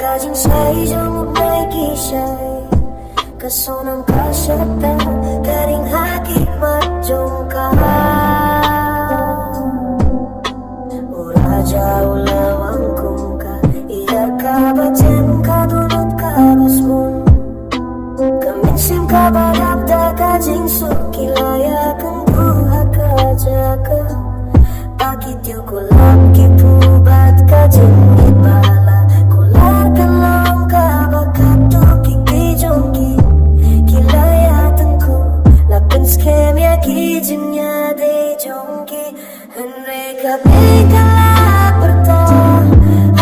cả chính say trong một ngày kỳ say kasonam kasyata karing haki majongka uraja ulawang kumka iya kabajem kadunut kabasmun kaminsim kabadapta kajing sukilaya kengkuha kajaka pakityo kulap kipubat kajing ibala kular kalom kabakatu kikijongki Skemia kijimnya de jongki Henreka beka laperta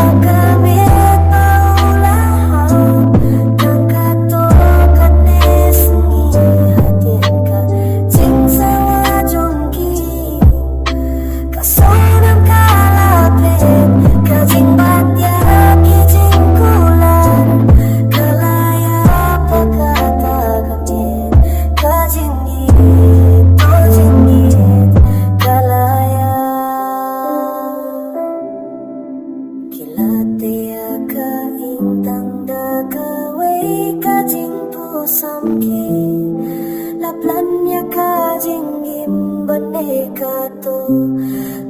Akamit paulah Kangkato katne sengi hatienka Jing sawa jongki Kasonam kalapet Kajing batya kijing kulan Kalaya pakata kamit Kajing samki laplannya kajing imbane kato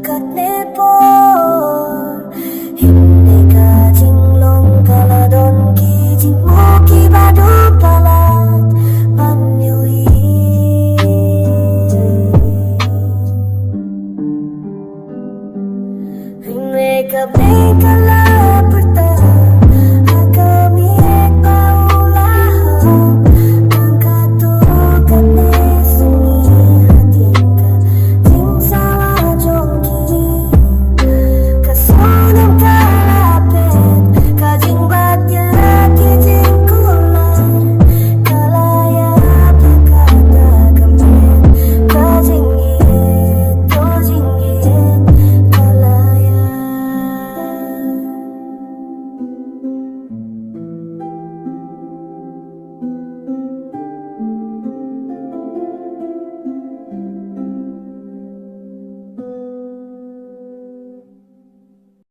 katne por himne kajing long kaladon kijing moki badu palat panyui himne kabne